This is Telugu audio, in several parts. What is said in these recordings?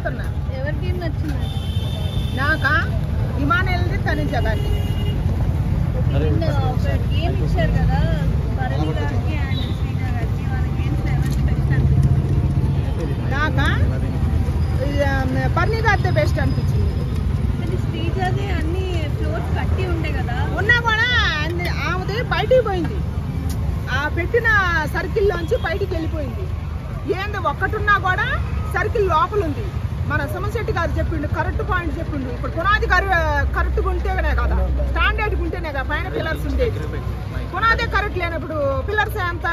చెప్తున్నా. ఎవరికి నచ్చింది? నాకా విమానాలది తనుజ గారికి. గేమ్ ఇచ్చారు కదా భరణి గారికి అండ్ శ్రీజ గారికి, వాళ్ళ గేమ్స్ ఎవరికి బెస్ట్ అనిపించింది? నాకా భరణి గారిదే బెస్ట్ అనిపించింది. కానీ శ్రీజది అన్ని ఫ్లోర్స్ కట్టి ఉండే కదా, ఉన్నా కూడా ఆమెది బయటికి పోయింది. ఆ పెట్టిన సర్కిల్లోంచి బయటికి వెళ్ళిపోయింది. ఏంది ఒక్కటున్నా కూడా సర్కిల్ లోపల ఉంది. మన సోమశెట్టి గారు చెప్పిండు, కరెక్ట్ పాయింట్ చెప్పిండు. ఇప్పుడు పునాది కరెక్ట్గా ఉంటేనే కదా, స్టాండర్డ్గా ఉంటేనే కదా పైన పిల్లర్స్ ఉండేది. పునాదే కరెక్ట్ లేనప్పుడు పిల్లర్స్ ఎంత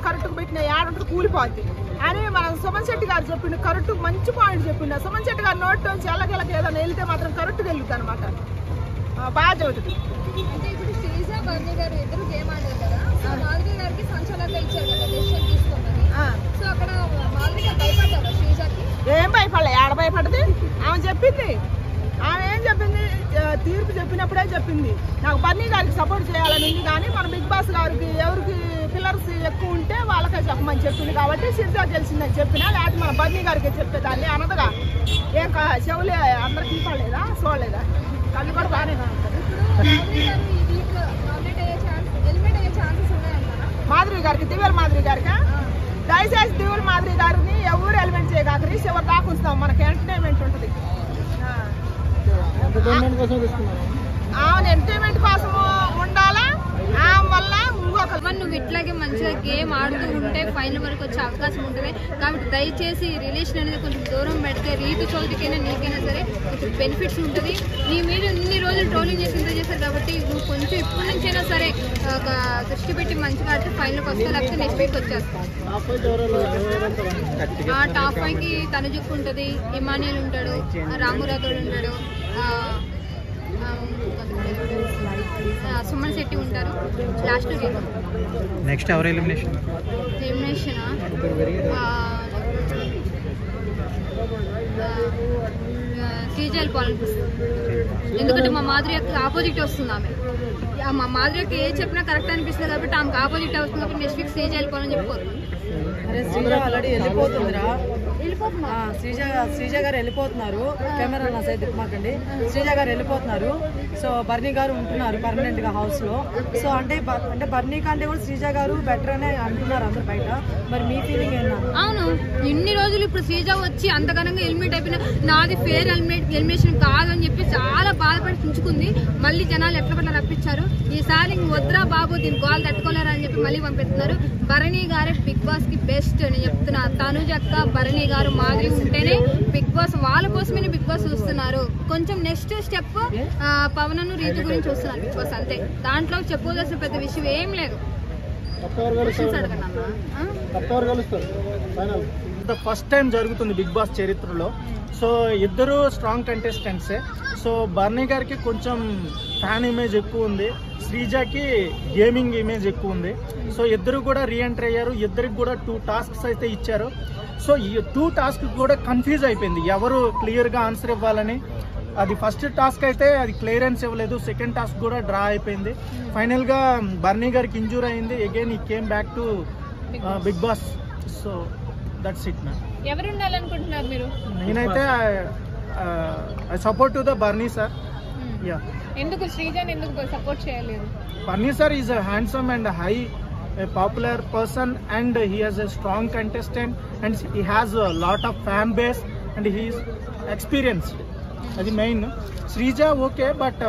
కరెక్ట్గా పెట్టినా ఏడంటారు కూలిపోద్ది అని మన సోమశెట్టి గారు చెప్పిండు. కరెక్ట్ మంచి పాయింట్ చెప్పిండు. సోమశెట్టి గారు నోట్లోంచి ఎల్లకెళ్ళకి ఏదైనా వెళ్తే మాత్రం కరెక్ట్గా వెళ్తుంది అనమాట. బాగా చదువుతుంది. అంటే ఇప్పుడు శ్రీజ భరణి గారు ఇద్దరు గేమ్ ఆడారు కదా, మాధురి గారికి సంచలనంగా ఇచ్చారు కదా డెసిషన్ తీసుకోమని. సో అక్కడ మాధురి గారు భయపడ్డారు శ్రీజకి? ఏం భయపడలే, ఆడ భయపడది. ఆమె చెప్పింది, ఆమె ఏం చెప్పింది, తీర్పు చెప్పినప్పుడే చెప్పింది నాకు భరణి గారికి సపోర్ట్ చేయాలని ఉంది. కానీ మన బిగ్ బాస్ గారికి ఎవరికి పిల్లర్స్ ఎక్కువ ఉంటే వాళ్ళకే చెప్పమని చెప్పింది. కాబట్టి శ్రీజ గెలిచిందని చెప్పినా, లేకపోతే మన భరణి గారికి చెప్పేదాన్ని అనదుగా. ఏం చెవులే అందరికి పడలేదా, చూడలేదా? కళ్ళు కూడా బాగానే మాధురి గారికి, దివ్యల మాధురి గారికి దయచేసి దివ్యల మాధురి గారిని ఎవరు ఎలిమెంట్ చేయగాకరి, చివరి దాకా ఉంచుతాం. మనకి ఎంటర్టైన్మెంట్ ఉంటుంది. అవును, ఎంటర్టైన్మెంట్ కోసం ఉండాలా. ఆమె వల్ల నువ్వు ఇట్లాగే మంచిగా గేమ్ ఆడుతూ ఉంటే ఫైనల్ వరకు వచ్చే అవకాశం ఉంటుంది. కాబట్టి దయచేసి రిలేషన్ అనేది కొంచెం దూరం పెడితే రీతు చౌదరికైనా నీకైనా సరే కొంచెం బెనిఫిట్స్ ఉంటుంది. నీ మీద ఇన్ని రోజులు ట్రోలింగ్ చేసి ఇంత చేశారు కాబట్టి నువ్వు కొంచెం ఇప్పటి నుంచైనా సరే దృష్టి పెట్టి మంచిగా ఆడితే ఫైనల్కి వస్తే, లేకపోతే నెక్స్ట్ వీక్ వచ్చేస్తాం. టాప్ 5కి తనుజుక్ ఉంటుంది, ఇమానియల్ ఉంటాడు, రామురాథోడ్ ఉంటాడు, సుమన్ శెట్టి ఉంటారు. లాస్ట్ నెక్స్ట్ ఎవరు ఎలిమినేషన్? శ్రీజ వెళ్ళిపోవాలనిపిస్తుంది. ఎందుకంటే మా మాధురి యొక్క ఆపోజిట్ వస్తుంది. ఆమె మా మాధురి యొక్క ఏ చెప్పినా కరెక్ట్ అనిపిస్తుంది కాబట్టి ఆమెకు ఆపోజిట్ వస్తుంది. కాబట్టి నెక్స్ట్ వీక్ శ్రీజ వెళ్ళిపోవాలని చెప్పుకోరు. శ్రీజ ఆల్రెడీ వెళ్ళిపోతుందిరా. శ్రీజ గారు వెళ్ళిపోతున్నారు. కెమెరా నా సైడ్ మాకండి. శ్రీజ గారు వెళ్ళిపోతున్నారు. సో భరణి గారు ఉంటున్నారు పర్మనెంట్ గా హౌస్ లో. సో అంటే భరణి కంటే కూడా శ్రీజ గారు బెటర్ అనే అంటున్నారు అందరు బయట. మరి మీ ఫీలింగ్ ఏంటన్నా? అవును, ఇన్ని రోజులు ఇప్పుడు శ్రీజ వచ్చి అంతగానంగా ఎలిమినేట్ అయిపోయిన, నాది ఫేర్ ఎలిమినేషన్ కాదు అని చెప్పి చాలా బాధపడి ఉంచుకుంది. మళ్ళీ జనాలు ఎట్లా పట్ల రప్పించారు. ఈసారి వద్దురా బాబు, దీని గోల్ తట్టుకోలేరా అని చెప్పి మళ్ళీ పంపిస్తున్నారు. భరణి గారే బిగ్ బాస్ కి బెస్ట్ అని చెప్తున్నా. తనుజక్క, భరణి గారు, మాధురి ఉంటేనే బిగ్ బాస్, వాళ్ళ కోసమే బిగ్ బాస్ చూస్తున్నారు. కొంచెం నెక్స్ట్ స్టెప్ పవన్ రీతు గురించి చూస్తున్నారు బిగ్ బాస్. అంతే, దాంట్లో చెప్పుకోవాల్సిన పెద్ద విషయం ఏం లేదు. ఫస్ట్ టైం జరుగుతుంది బిగ్ బాస్ చరిత్రలో. సో ఇద్దరు స్ట్రాంగ్ కంటెస్టెంట్సే. సో భరణి గారికి కొంచెం ఫ్యాన్ ఇమేజ్ ఎక్కువ ఉంది, శ్రీజకి గేమింగ్ ఇమేజ్ ఎక్కువ ఉంది. సో ఇద్దరు కూడా రీఎంటర్ అయ్యారు. ఇద్దరికి కూడా 2 టాస్క్స్ అయితే ఇచ్చారు. సో ఈ 2 టాస్క్ కూడా కన్ఫ్యూజ్ అయిపోయింది ఎవరు క్లియర్గా ఆన్సర్ ఇవ్వాలని. అది ఫస్ట్ టాస్క్ అయితే అది క్లియరెన్స్ ఇవ్వలేదు. సెకండ్ టాస్క్ కూడా డ్రా అయిపోయింది. ఫైనల్గా భరణి గారికి ఇంజూర్ అయింది. Again he came back to Bigg Boss. So that's it ma'am. ఎవరు ఉండాలనుకుంటున్నారు మీరు? నేనైతే I support to the Bharani sir. Yeah, ఎందుకు శ్రీజని ఎందుకు సపోర్ట్ చేయలేదు? Bharani sir is a handsome and high popular person and he has a strong contestant and he has a lot of fan base and he is experienced. అది main. Sreeja okay, but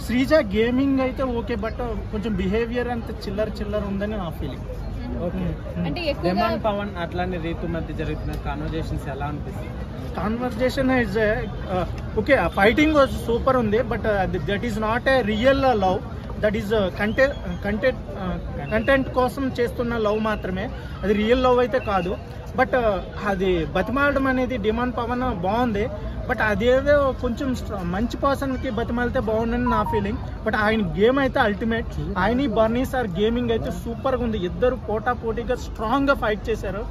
Sreeja gaming అయితే ఓకే, బట్ కొంచెం బిహేవియర్ అంత చిల్లర ఉందని నా ఫీలింగ్. అంటే డిమాండ్ పవన్ అట్లానే రీతు మధ్య జరుగుతున్న కాన్వర్జేషన్స్ ఎలా అనిపిస్తుంది? Conversation is okay, fighting super ఉంది, but that is not a real love. That is content కోసం చేస్తున్న లవ్ మాత్రమే, అది రియల్ లవ్ అయితే కాదు. బట్ అది బతిమాలడం అనేది డిమాండ్ పవన్ బాగుంది, బట్ అదేదో కొంచెం మంచి పర్సన్కి బతిమాలితే బాగుందని నా ఫీలింగ్. బట్ ఆయన గేమ్ అయితే అల్టిమేట్. ఆయన భరణి సార్ గేమింగ్ అయితే సూపర్గా ఉంది. ఇద్దరు పోటాపోటీగా స్ట్రాంగ్గా ఫైట్ చేశారు.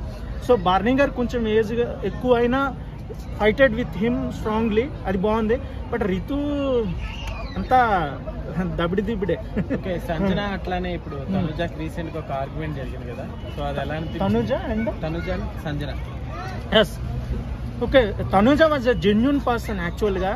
సో భరణి గారు కొంచెం ఏజ్ ఎక్కువ అయినా ఫైటెడ్ విత్ హిమ్ స్ట్రాంగ్లీ, అది బాగుంది. బట్ రితు అంతా దబిడే. ఓకే, సంజన అట్లానే ఇప్పుడు తనుజకి రీసెంట్ గా ఒక ఆర్గ్యుమెంట్ జరిగింది కదా, సో అది ఎలా అనిపిస్తుంది? Tanuja and Sanjana. Yes okay, Tanuja was a genuine person యాక్చువల్గా.